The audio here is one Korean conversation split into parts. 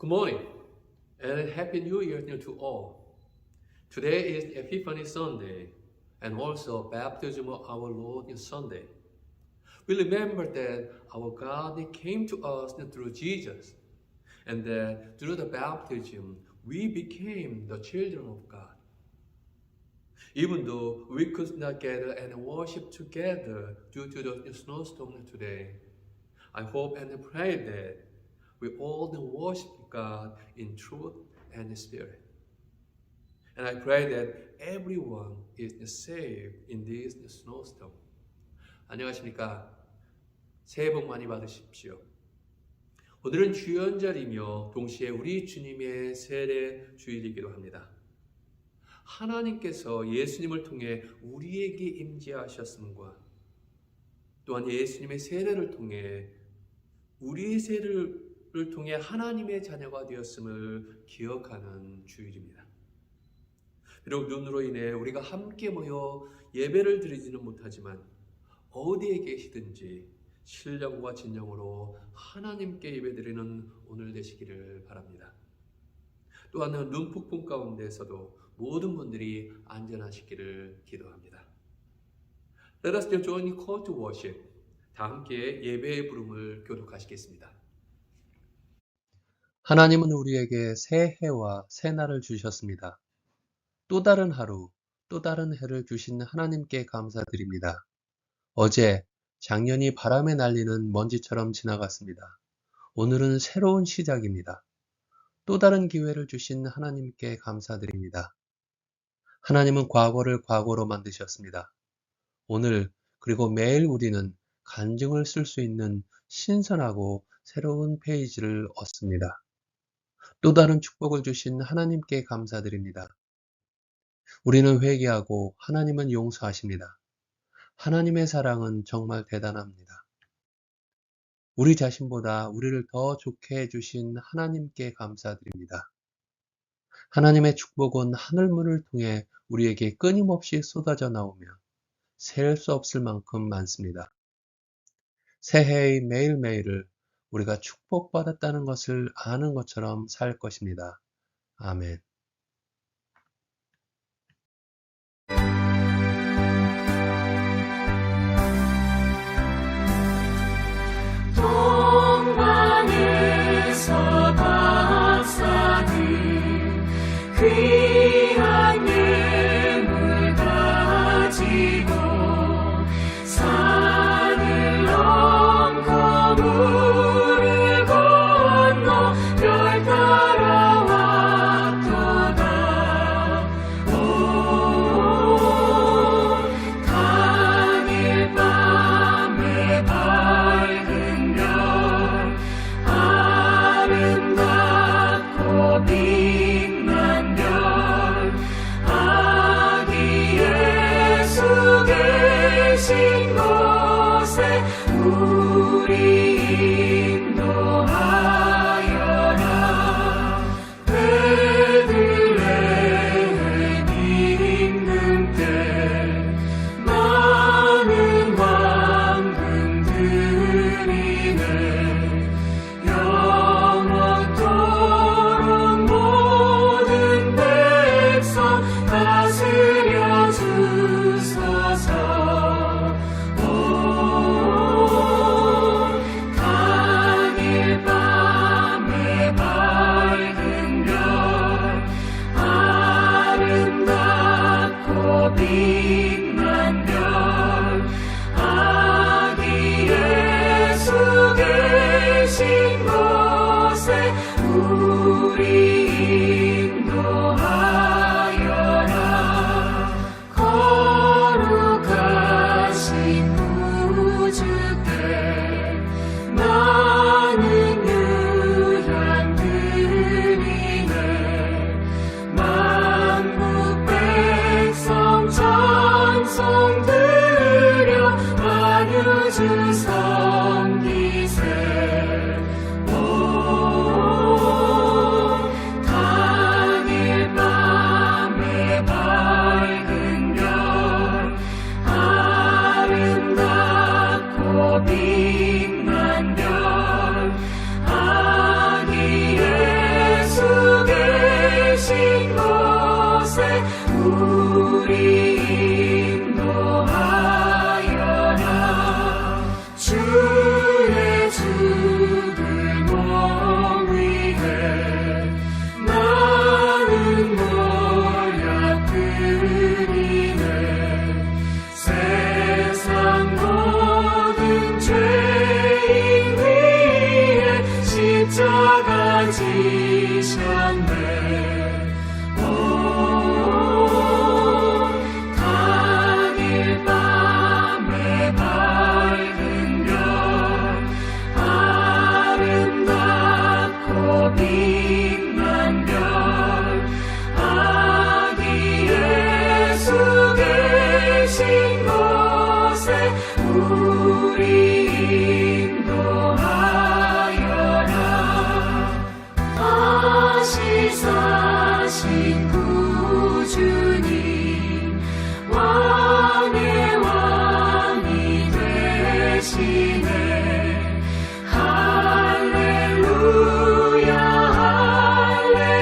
Good morning and Happy New Year to all. Today is Epiphany Sunday and also Baptism of our Lord is Sunday. We remember that our God came to us through Jesus and that through the baptism we became the children of God. Even though we could not gather and worship together due to the snowstorm today, I hope and pray that we all worship God in truth and spirit. And I pray that everyone is saved in this snowstorm. 안녕하십니까? 새해 복 많이 받으십시오. 오늘은 주연절이며 동시에 우리 주님의 세례 주일이기도 합니다. 하나님께서 예수님을 통해 우리에게 임재하셨음과 또한 예수님의 세례를 통해 우리의 세례를 통해 하나님의 자녀가 되었음을 기억하는 주일입니다. 비록 눈으로 인해 우리가 함께 모여 예배를 드리지는 못하지만 어디에 계시든지 신령과 진정으로 하나님께 예배드리는 오늘 되시기를 바랍니다. 또한 눈폭풍 가운데서도 모든 분들이 안전하시기를 기도합니다. Let us join in call to worship. 다 함께 예배의 부름을 교독하시겠습니다. 하나님은 우리에게 새 해와 새 날을 주셨습니다. 또 다른 하루, 또 다른 해를 주신 하나님께 감사드립니다. 어제 작년이 바람에 날리는 먼지처럼 지나갔습니다. 오늘은 새로운 시작입니다. 또 다른 기회를 주신 하나님께 감사드립니다. 하나님은 과거를 과거로 만드셨습니다. 오늘 그리고 매일 우리는 간증을 쓸 수 있는 신선하고 새로운 페이지를 얻습니다. 또 다른 축복을 주신 하나님께 감사드립니다. 우리는 회개하고 하나님은 용서하십니다. 하나님의 사랑은 정말 대단합니다. 우리 자신보다 우리를 더 좋게 해주신 하나님께 감사드립니다. 하나님의 축복은 하늘문을 통해 우리에게 끊임없이 쏟아져 나오며 셀 수 없을 만큼 많습니다. 새해의 매일매일을 우리가 축복받았다는 것을 아는 것처럼 살 것입니다. 아멘. 동방에서 박사들 귀한 예물 가지고 산을 넘고 물을 건너 별 따라왔도다. 오 당일 밤에 밝은 별 아름답고 빛난 별 아기 예수 계신 곳에 우리 인도하여라. 베들레헴 임금 때 많은 황금 드리네. 영원토록 모든 백성 다스려 주소서. 오 우리 인도하여라. 주의 죽을 몸 위해 나는 몰약드리네. 세상 모든 죄인 위에 십자가 지셨네. 오, 당일 밤에 밝은 별 아름답고 빛난 별 아기 예수 계신 곳에 우리 인도하여라. 아시사신 구주님 왕의 왕이 되시네. 할렐루야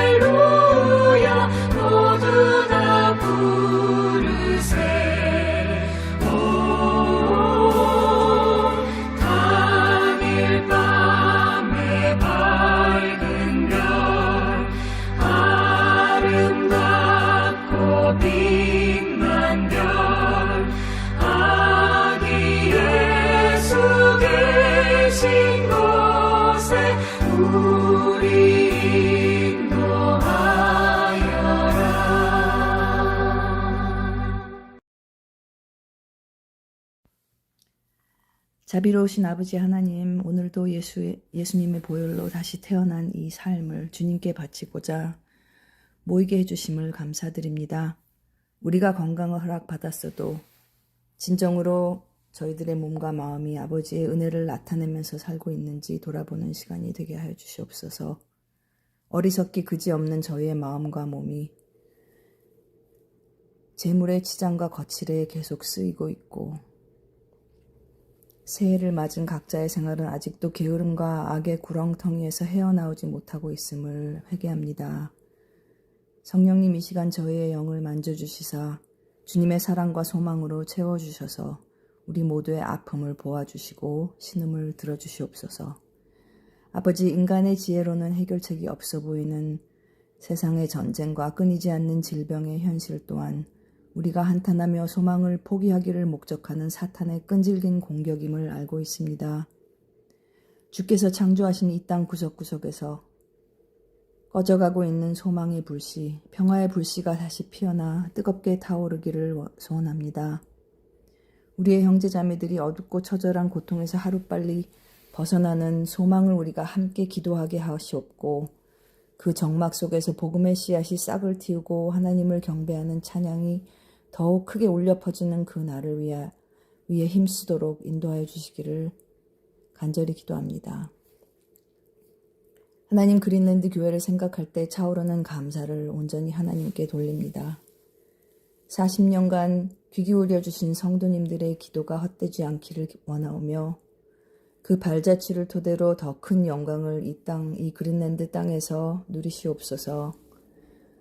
할렐루야 모두 다 부르세. 오, 당일 밤에 밝은 별 아름답고 빛난 별 아기 예수 계신 곳에 우리 인도하여라. 자비로우신 아버지 하나님, 오늘도 예수님의 보혈로 다시 태어난 이 삶을 주님께 바치고자 모이게 해주심을 감사드립니다. 우리가 건강을 허락받았어도 진정으로 저희들의 몸과 마음이 아버지의 은혜를 나타내면서 살고 있는지 돌아보는 시간이 되게 하여 주시옵소서. 어리석기 그지없는 저희의 마음과 몸이 재물의 치장과 거칠에 계속 쓰이고 있고 새해를 맞은 각자의 생활은 아직도 게으름과 악의 구렁텅이에서 헤어나오지 못하고 있음을 회개합니다. 성령님, 이 시간 저희의 영을 만져주시사 주님의 사랑과 소망으로 채워주셔서 우리 모두의 아픔을 보아주시고 신음을 들어주시옵소서. 아버지, 인간의 지혜로는 해결책이 없어 보이는 세상의 전쟁과 끊이지 않는 질병의 현실 또한 우리가 한탄하며 소망을 포기하기를 목적하는 사탄의 끈질긴 공격임을 알고 있습니다. 주께서 창조하신 이 땅 구석구석에서 꺼져가고 있는 소망의 불씨, 평화의 불씨가 다시 피어나 뜨겁게 타오르기를 소원합니다. 우리의 형제자매들이 어둡고 처절한 고통에서 하루빨리 벗어나는 소망을 우리가 함께 기도하게 하시옵고 그 정막 속에서 복음의 씨앗이 싹을 틔우고 하나님을 경배하는 찬양이 더욱 크게 울려 퍼지는 그 날을 위해 힘쓰도록 인도하여 주시기를 간절히 기도합니다. 하나님, 그린랜드 교회를 생각할 때 차오르는 감사를 온전히 하나님께 돌립니다. 40년간 귀 기울여 주신 성도님들의 기도가 헛되지 않기를 원하오며 그 발자취를 토대로 더 큰 영광을 이 그린랜드 땅에서 누리시옵소서.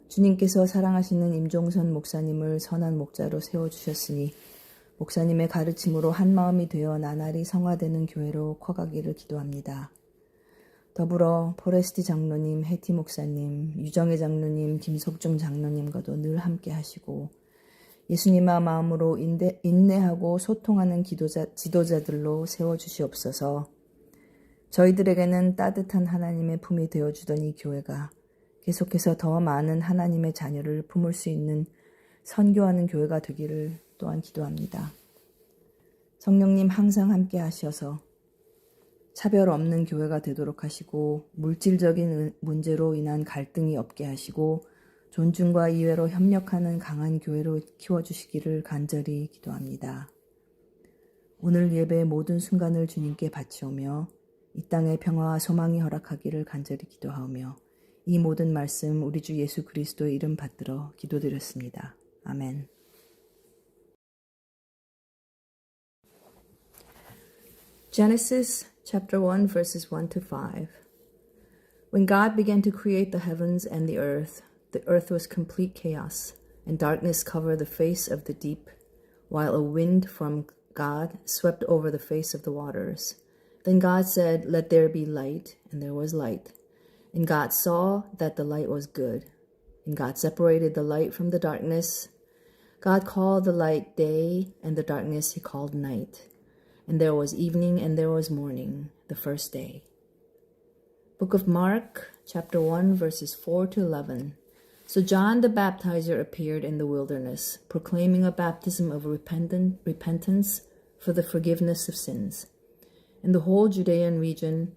주님께서 사랑하시는 임종선 목사님을 선한 목자로 세워주셨으니 목사님의 가르침으로 한마음이 되어 나날이 성화되는 교회로 커가기를 기도합니다. 더불어 포레스티 장로님, 해티 목사님, 유정혜 장로님, 김석중 장로님과도 늘 함께 하시고 예수님의 마음으로 인내하고 소통하는 지도자들로 세워주시옵소서. 저희들에게는 따뜻한 하나님의 품이 되어주던 이 교회가 계속해서 더 많은 하나님의 자녀를 품을 수 있는 선교하는 교회가 되기를 또한 기도합니다. 성령님, 항상 함께 하셔서 차별 없는 교회가 되도록 하시고 물질적인 문제로 인한 갈등이 없게 하시고 존중과 이해로 협력하는 강한 교회로 키워주시기를 간절히 기도합니다. 오늘 예배의 모든 순간을 주님께 바치오며 이 땅에 평화와 소망이 허락하기를 간절히 기도하오며 이 모든 말씀 우리 주 예수 그리스도의 이름 받들어 기도드렸습니다. 아멘. Genesis chapter 1 verses 1 to 5. When God began to create the heavens and the earth was complete chaos, and darkness covered the face of the deep, while a wind from God swept over the face of the waters. Then God said, "Let there be light," and there was light. And God saw that the light was good. And God separated the light from the darkness. God called the light day, and the darkness he called night. And there was evening and there was morning, the first day. Book of Mark, chapter 1, verses 4 to 11. So John the Baptizer appeared in the wilderness, proclaiming a baptism of repentance for the forgiveness of sins. And the whole Judean region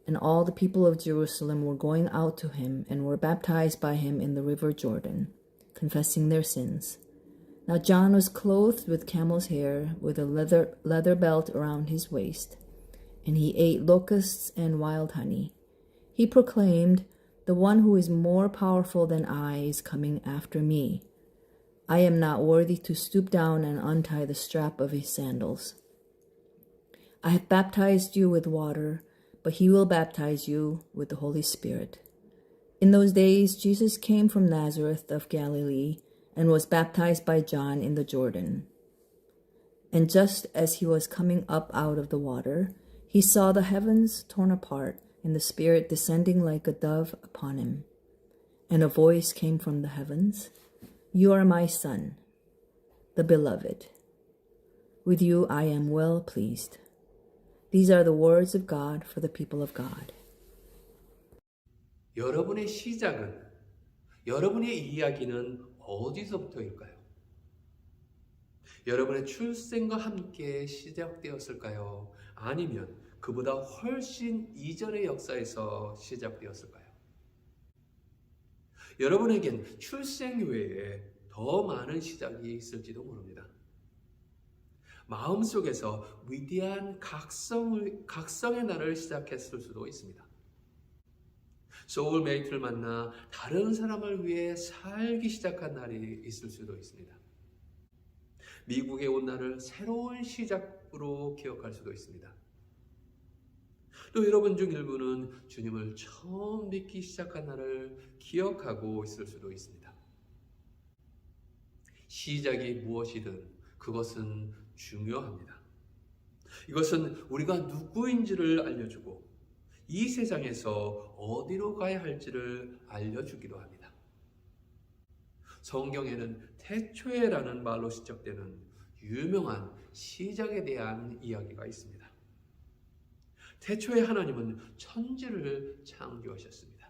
and all the people of Jerusalem were going out to him and were baptized by him in the river Jordan, confessing their sins. Now John was clothed with camel's hair, with a leather belt around his waist, and he ate locusts and wild honey. He proclaimed, "The one who is more powerful than I is coming after me. I am not worthy to stoop down and untie the strap of his sandals. I have baptized you with water, but he will baptize you with the Holy Spirit." In those days, Jesus came from Nazareth of Galilee and was baptized by John in the Jordan. And just as he was coming up out of the water, he saw the heavens torn apart and the Spirit descending like a dove upon him. And a voice came from the heavens, "You are my Son, the Beloved. With you I am well pleased." These are the words of God for the people of God. 여러분의 시작은, 여러분의 이야기는 어디서부터일까요? 여러분의 출생과 함께 시작되었을까요? 아니면 그보다 훨씬 이전의 역사에서 시작되었을까요? 여러분에겐 출생 외에 더 많은 시작이 있을지도 모릅니다. 마음속에서 위대한 각성의 날을 시작했을 수도 있습니다. 소울메이트를 만나 다른 사람을 위해 살기 시작한 날이 있을 수도 있습니다. 미국에 온 날을 새로운 시작으로 기억할 수도 있습니다. 또 여러분 중 일부는 주님을 처음 믿기 시작한 날을 기억하고 있을 수도 있습니다. 시작이 무엇이든 그것은 중요합니다. 이것은 우리가 누구인지를 알려주고 이 세상에서 어디로 가야 할지를 알려주기도 합니다. 성경에는 태초에라는 말로 시작되는 유명한 시작에 대한 이야기가 있습니다. 태초에 하나님은 천지를 창조하셨습니다.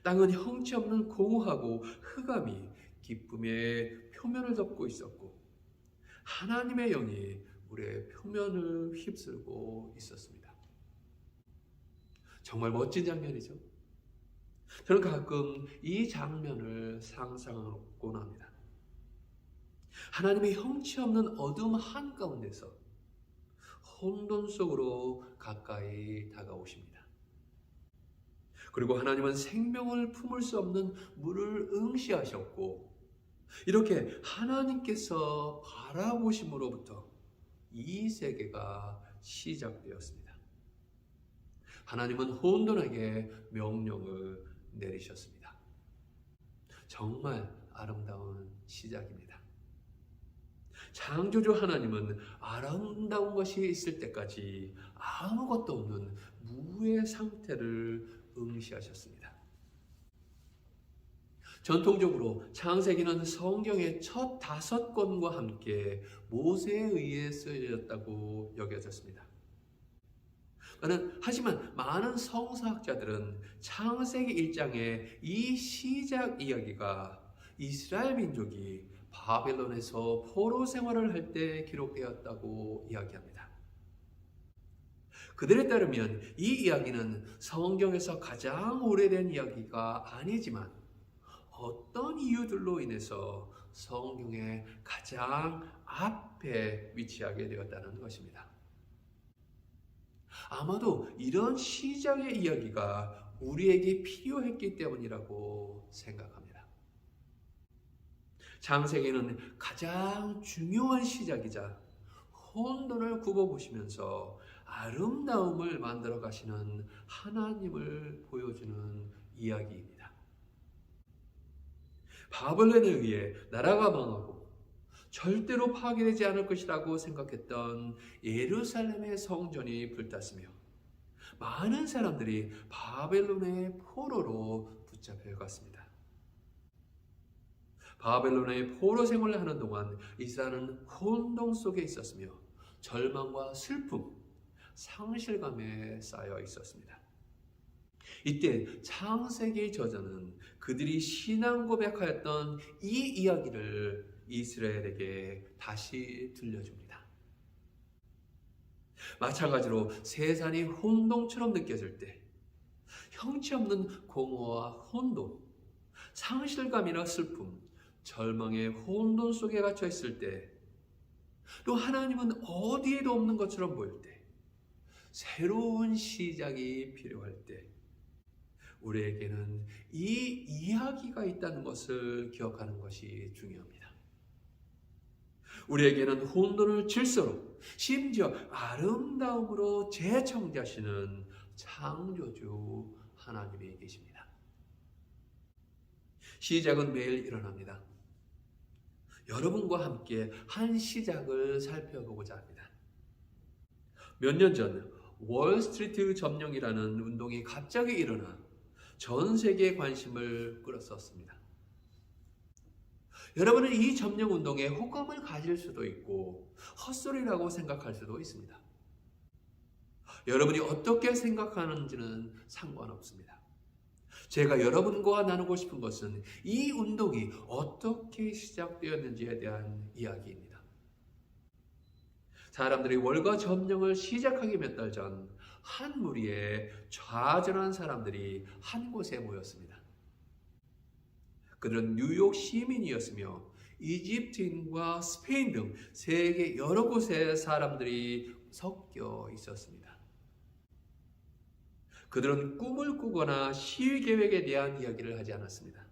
땅은 형체없는 공허하고 흑암이 기쁨의 표면을 덮고 있었고 하나님의 영이 우리의 표면을 휩쓸고 있었습니다. 정말 멋진 장면이죠. 저는 가끔 이 장면을 상상하곤 합니다. 하나님의 형체 없는 어둠 한가운데서 혼돈 속으로 가까이 다가오십니다. 그리고 하나님은 생명을 품을 수 없는 물을 응시하셨고 이렇게 하나님께서 바라보심으로부터 이 세계가 시작되었습니다. 하나님은 혼돈에게 명령을 내리셨습니다. 정말 아름다운 시작입니다. 창조주 하나님은 아름다운 것이 있을 때까지 아무것도 없는 무의 상태를 응시하셨습니다. 전통적으로 창세기는 성경의 첫 5권과 함께 모세에 의해 쓰여졌다고 여겨졌습니다. 하지만 많은 성서학자들은 창세기 1장의 이 시작 이야기가 이스라엘 민족이 바벨론에서 포로 생활을 할 때 기록되었다고 이야기합니다. 그들에 따르면 이 이야기는 성경에서 가장 오래된 이야기가 아니지만 어떤 이유들로 인해서 성경의 가장 앞에 위치하게 되었다는 것입니다. 아마도 이런 시작의 이야기가 우리에게 필요했기 때문이라고 생각합니다. 창세기는 가장 중요한 시작이자 혼돈을 굽어보시면서 아름다움을 만들어 가시는 하나님을 보여주는 이야기입니다. 바벨론에 의해 나라가 망하고 절대로 파괴되지 않을 것이라고 생각했던 예루살렘의 성전이 불탔으며 많은 사람들이 바벨론의 포로로 붙잡혀 갔습니다. 바벨론의 포로 생활을 하는 동안 이스라엘은 혼동 속에 있었으며 절망과 슬픔, 상실감에 쌓여 있었습니다. 이때 창세기 저자는 그들이 신앙 고백하였던 이 이야기를 이스라엘에게 다시 들려줍니다. 마찬가지로 세상이 혼동처럼 느껴질 때 형체 없는 공허와 혼돈, 상실감이나 슬픔, 절망의 혼돈 속에 갇혀 있을 때, 또 하나님은 어디에도 없는 것처럼 보일 때, 새로운 시작이 필요할 때 우리에게는 이 이야기가 있다는 것을 기억하는 것이 중요합니다. 우리에게는 혼돈을 질서로, 심지어 아름다움으로 재창조하시는 창조주 하나님이 계십니다. 시작은 매일 일어납니다. 여러분과 함께 한 시작을 살펴보고자 합니다. 몇 년 전 월스트리트 점령이라는 운동이 갑자기 일어나 전 세계의 관심을 끌었었습니다. 여러분은 이 점령 운동에 호감을 가질 수도 있고 헛소리라고 생각할 수도 있습니다. 여러분이 어떻게 생각하는지는 상관없습니다. 제가 여러분과 나누고 싶은 것은 이 운동이 어떻게 시작되었는지에 대한 이야기입니다. 사람들이 월가 점령을 시작하기 몇 달 전 한 무리의 좌절한 사람들이 한 곳에 모였습니다. 그들은 뉴욕 시민이었으며 이집트인과 스페인 등 세계 여러 곳의 사람들이 섞여 있었습니다. 그들은 꿈을 꾸거나 시위 계획에 대한 이야기를 하지 않았습니다.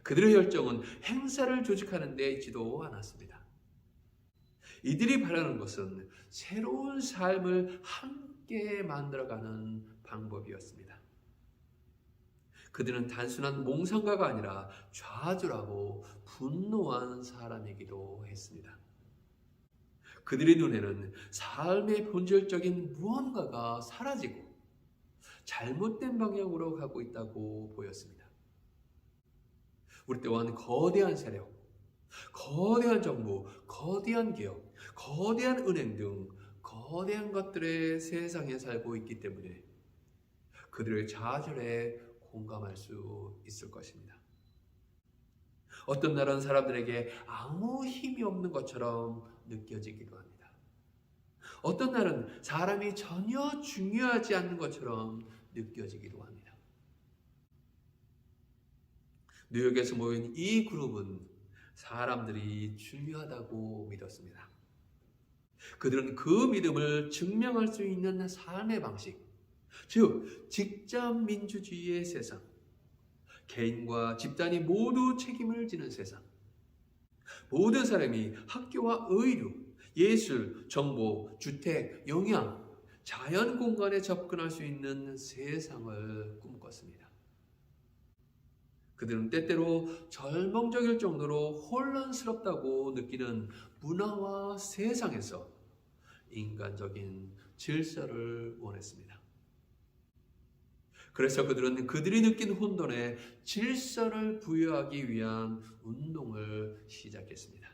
그들의 열정은 행사를 조직하는 데 있지도 않았습니다. 이들이 바라는 것은 새로운 삶을 함께 만들어가는 방법이었습니다. 그들은 단순한 몽상가가 아니라 좌절하고 분노한 사람이기도 했습니다. 그들의 눈에는 삶의 본질적인 무언가가 사라지고 잘못된 방향으로 가고 있다고 보였습니다. 우리 또한 거대한 세력, 거대한 정부, 거대한 기업, 거대한 은행 등 거대한 것들의 세상에 살고 있기 때문에 그들의 좌절에 공감할 수 있을 것입니다. 어떤 날은 사람들에게 아무 힘이 없는 것처럼 느껴지기도 합니다. 어떤 날은 사람이 전혀 중요하지 않는 것처럼 느껴지기도 합니다. 뉴욕에서 모인 이 그룹은 사람들이 중요하다고 믿었습니다. 그들은 그 믿음을 증명할 수 있는 삶의 방식, 즉 직접 민주주의의 세상, 개인과 집단이 모두 책임을 지는 세상, 모든 사람이 학교와 의료, 예술, 정보, 주택, 영양, 자연 공간에 접근할 수 있는 세상을 꿈꿨습니다. 그들은 때때로 절망적일 정도로 혼란스럽다고 느끼는 문화와 세상에서 인간적인 질서를 원했습니다. 그래서 그들은 그들이 느낀 혼돈에 질서를 부여하기 위한 운동을 시작했습니다.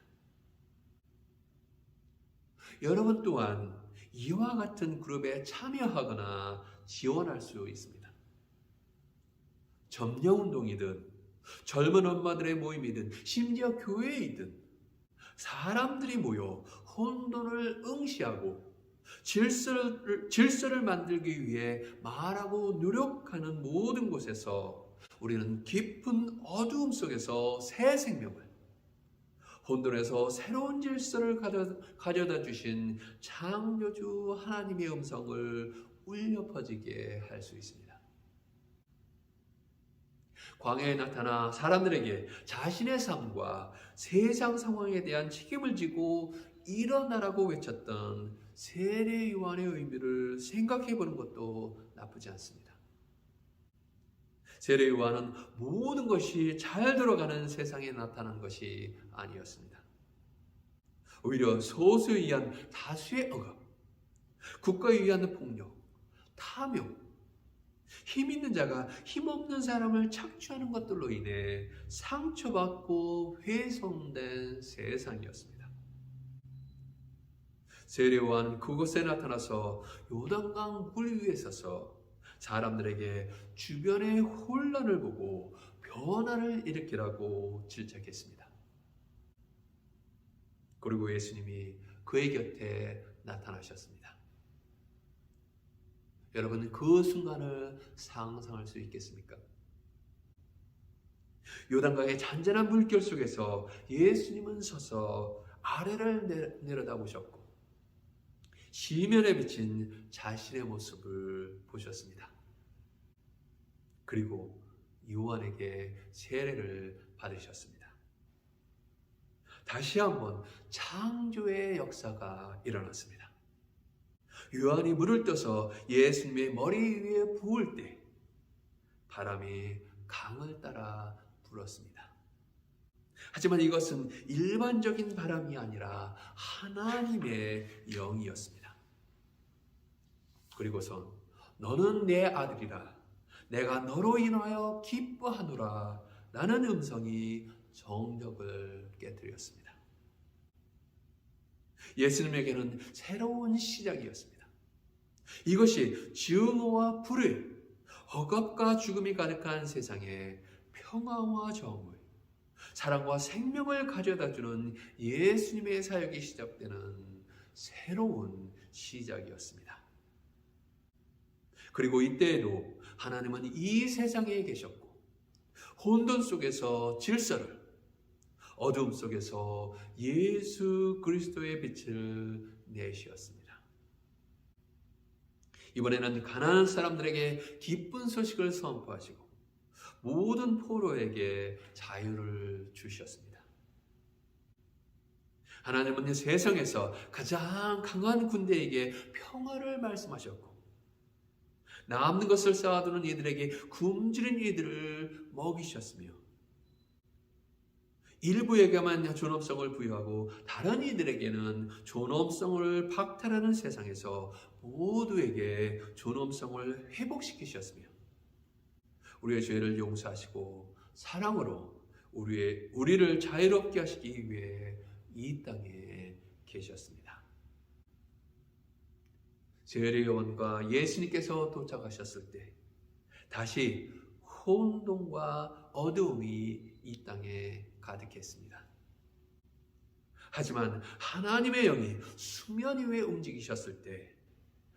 여러분 또한 이와 같은 그룹에 참여하거나 지원할 수 있습니다. 점령운동이든 젊은 엄마들의 모임이든 심지어 교회이든 사람들이 모여 혼돈을 응시하고 질서를 만들기 위해 말하고 노력하는 모든 곳에서 우리는 깊은 어두움 속에서 새 생명을, 혼돈에서 새로운 질서를 가져다 주신 창조주 하나님의 음성을 울려 퍼지게 할 수 있습니다. 광야에 나타나 사람들에게 자신의 삶과 세상 상황에 대한 책임을 지고 일어나라고 외쳤던 세례 요한의 의미를 생각해 보는 것도 나쁘지 않습니다. 세례 요한은 모든 것이 잘 돌아가는 세상에 나타난 것이 아니었습니다. 오히려 소수에 의한 다수의 억압, 국가에 의한 폭력, 탐욕, 힘 있는 자가 힘없는 사람을 착취하는 것들로 인해 상처받고 훼손된 세상이었습니다. 세례 요한은 그곳에 나타나서 요단강 물 위에 서서 사람들에게 주변의 혼란을 보고 변화를 일으키라고 질책했습니다. 그리고 예수님이 그의 곁에 나타나셨습니다. 여러분, 그 순간을 상상할 수 있겠습니까? 요단강의 잔잔한 물결 속에서 예수님은 서서 아래를 내려다보셨고 시면에 비친 자신의 모습을 보셨습니다. 그리고 요한에게 세례를 받으셨습니다. 다시 한번 창조의 역사가 일어났습니다. 요한이 물을 떠서 예수님의 머리 위에 부을 때 바람이 강을 따라 불었습니다. 하지만 이것은 일반적인 바람이 아니라 하나님의 영이었습니다. 그리고선 너는 내 아들이라 내가 너로 인하여 기뻐하노라 라는 음성이 정적을 깨뜨렸습니다. 예수님에게는 새로운 시작이었습니다. 이것이 증오와 불의, 억압과 죽음이 가득한 세상에 평화와 정의, 사랑과 생명을 가져다주는 예수님의 사역이 시작되는 새로운 시작이었습니다. 그리고 이때에도 하나님은 이 세상에 계셨고 혼돈 속에서 질서를, 어두움 속에서 예수 그리스도의 빛을 내시었습니다. 이번에는 가난한 사람들에게 기쁜 소식을 선포하시고 모든 포로에게 자유를 주셨습니다. 하나님은 세상에서 가장 강한 군대에게 평화를 말씀하셨고 남는 것을 쌓아두는 이들에게 굶주린 이들을 먹이셨으며 일부에게만 존엄성을 부여하고 다른 이들에게는 존엄성을 박탈하는 세상에서 모두에게 존엄성을 회복시키셨으며 우리의 죄를 용서하시고 사랑으로 우리를 자유롭게 하시기 위해 이 땅에 계셨습니다. 세례 요한과 예수님께서 도착하셨을 때 다시 혼돈과 어두움이 이 땅에 가득했습니다. 하지만 하나님의 영이 수면 위에 움직이셨을 때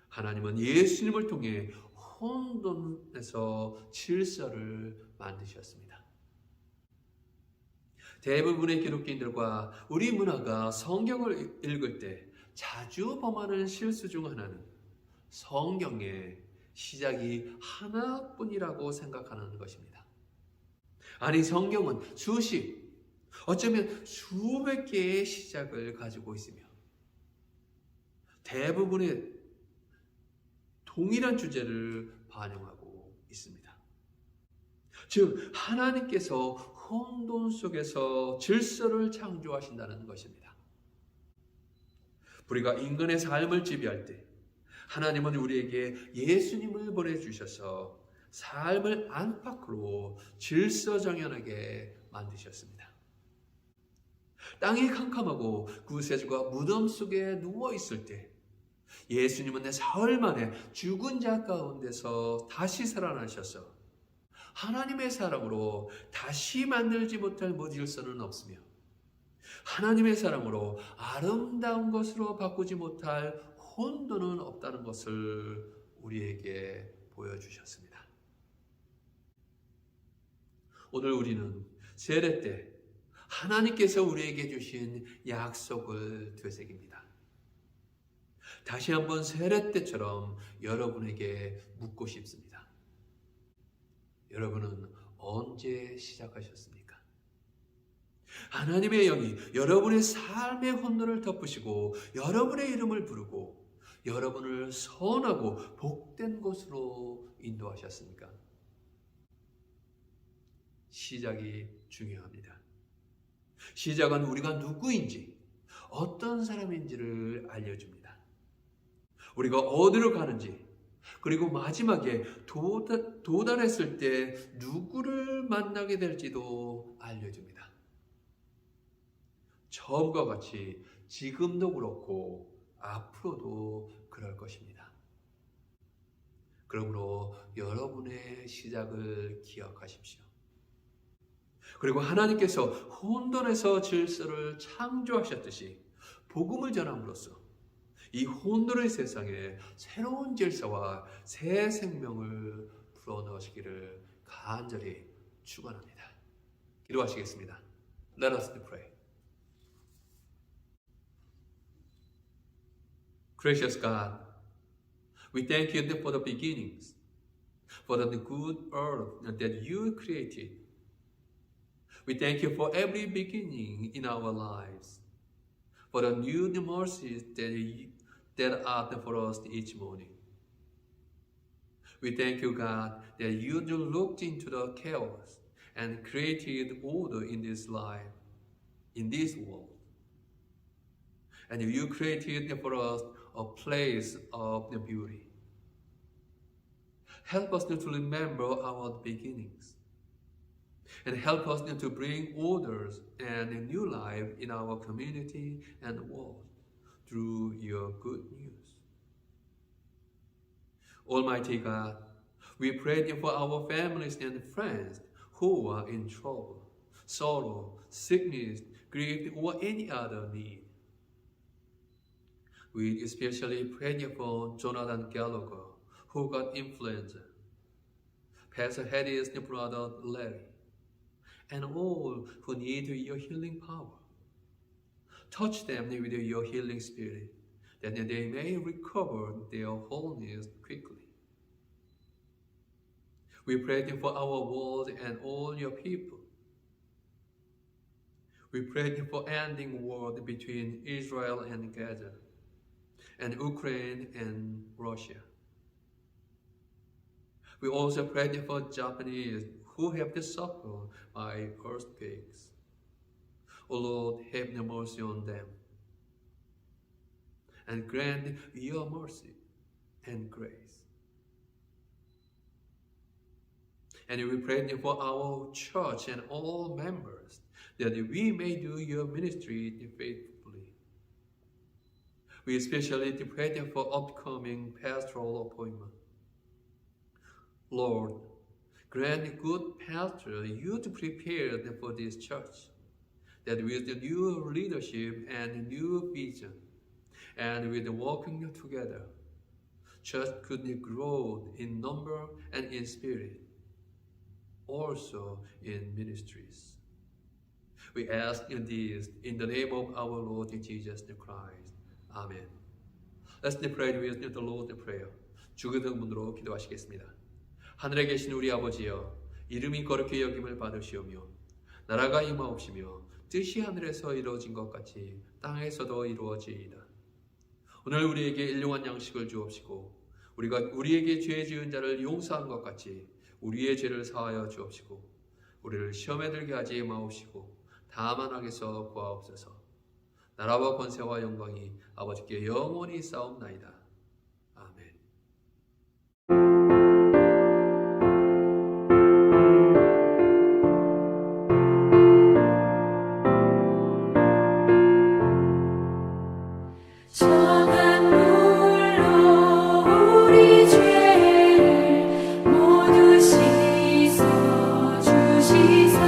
하나님은 예수님을 통해 혼돈에서 질서를 만드셨습니다. 대부분의 기독교인들과 우리 문화가 성경을 읽을 때 자주 범하는 실수 중 하나는 성경의 시작이 하나뿐이라고 생각하는 것입니다. 아니, 성경은 수십, 어쩌면 수백 개의 시작을 가지고 있으며 대부분의 동일한 주제를 반영하고 있습니다. 즉, 하나님께서 혼돈 속에서 질서를 창조하신다는 것입니다. 우리가 인간의 삶을 지배할 때 하나님은 우리에게 예수님을 보내주셔서 삶을 안팎으로 질서정연하게 만드셨습니다. 땅이 캄캄하고 구세주가 무덤 속에 누워있을 때 예수님은 내 사흘 만에 죽은 자 가운데서 다시 살아나셔서 하나님의 사랑으로 다시 만들지 못할 무질서는 없으며 하나님의 사랑으로 아름다운 것으로 바꾸지 못할 혼돈은 없다는 것을 우리에게 보여주셨습니다. 오늘 우리는 세례 때 하나님께서 우리에게 주신 약속을 되새깁니다. 다시 한번 세례 때처럼 여러분에게 묻고 싶습니다. 여러분은 언제 시작하셨습니까? 하나님의 영이 여러분의 삶의 혼돈을 덮으시고 여러분의 이름을 부르고 여러분을 선하고 복된 곳으로 인도하셨습니까? 시작이 중요합니다. 시작은 우리가 누구인지, 어떤 사람인지를 알려줍니다. 우리가 어디로 가는지, 그리고 마지막에 도달했을 때 누구를 만나게 될지도 알려줍니다. 처음과 같이 지금도 그렇고 앞으로도 그럴 것입니다. 그러므로 여러분의 시작을 기억하십시오. 그리고 하나님께서 혼돈에서 질서를 창조하셨듯이 복음을 전함으로써 이 혼돈의 세상에 새로운 질서와 새 생명을 불어넣으시기를 간절히 축원합니다. 기도하시겠습니다. Let us pray. Gracious God, we thank you for the beginnings, for the good earth that you created. We thank you for every beginning in our lives, for the new mercies that are for us each morning. We thank you, God, that you looked into the chaos and created order in this life, in this world. And you created for us a place of the beauty. Help us to remember our beginnings, and help us to bring orders and a new life in our community and world through your good news. Almighty God, we pray for our families and friends who are in trouble, sorrow, sickness, grief, or any other need. We especially pray for Jonathan Gallagher, who got influenza, Pastor Hattie's brother Larry, and all who need your healing power. Touch them with your healing spirit, that they may recover their wholeness quickly. We pray for our world and all your people. We pray for ending war between Israel and Gaza, and Ukraine and Russia. We also pray for Japanese who have to suffer by earthquakes. O Lord, have mercy on them, and grant your mercy and grace. And we pray for our church and all members, that we may do your ministry faithfully. We especially pray for upcoming pastoral appointment. Lord, grant good pastor you to prepare them for this church, that with the new leadership and new vision, and with the working together, church could grow in number and in spirit, also in ministries. We ask in this in the name of our Lord Jesus Christ. Amen. Let's pray with the Lord's Prayer. 주기도 문으로 기도하시겠습니다. 하늘에 계신 우리 아버지여, 이름이 거룩히 여김을 받으시오며 나라가 임하옵시며 뜻이 하늘에서 이루어진 것 같이 땅에서도 이루어지이다. 오늘 우리에게 일용할 양식을 주옵시고 우리가 우리에게 죄 지은 자를 용서한 것 같이 우리의 죄를 사하여 주옵시고 우리를 시험에 들게 하지 마옵시고 다만 악에서 구하옵소서. 나라와 권세와 영광이 아버지께 영원히 싸움나이다. 아멘. 정한 물로 우리 죄를 모두 씻어 주시사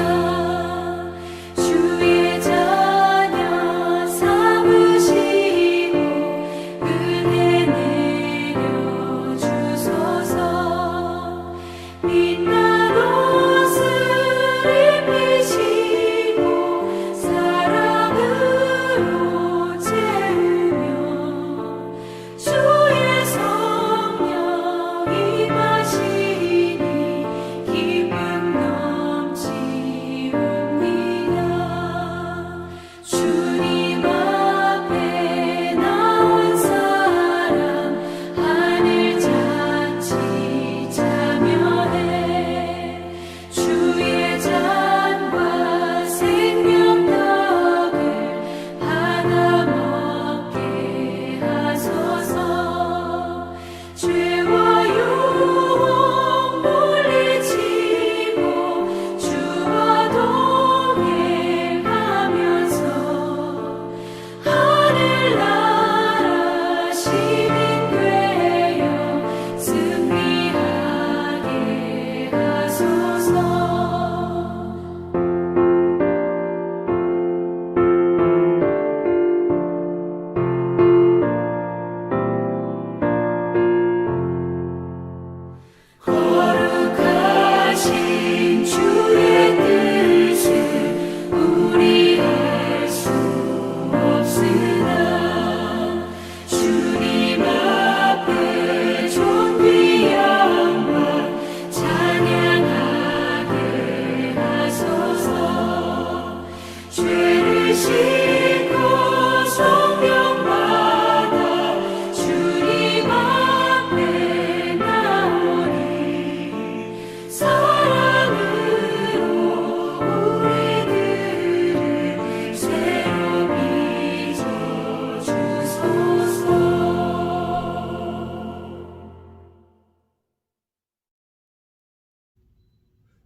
주의 자녀 삼으시고 은혜 내려 주소서. 빛난 옷을 입히시고 사랑으로 채우며 주의 성령 임하시니 기쁨 넘치옵니다. 주님 앞에 나온 사람 하늘 자치 자면해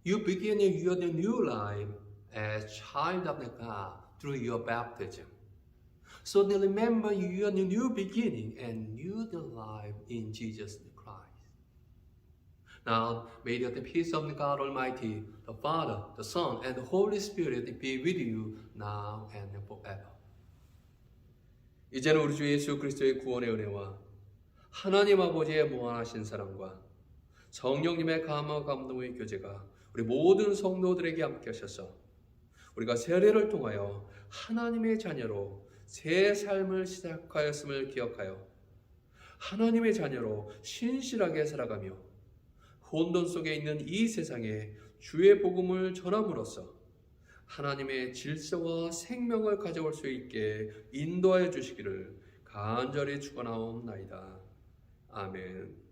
You begin your new life as child of God through your baptism. So then remember your new beginning and new life in Jesus Christ. Now, may the peace of God Almighty, the Father, the Son, and the Holy Spirit be with you now and forever. 이제는 우리 주 예수 그리스도의 구원의 은혜와 하나님 아버지의 무한하신 사랑과 성령님의 감화 감동의 교제가 우리 모든 성도들에게 함께 하셔서 우리가 세례를 통하여 하나님의 자녀로 새 삶을 시작하였음을 기억하여 하나님의 자녀로 신실하게 살아가며 혼돈 속에 있는 이 세상에 주의 복음을 전함으로써 하나님의 질서와 생명을 가져올 수 있게 인도하여 주시기를 간절히 축원하옵나이다. 아멘.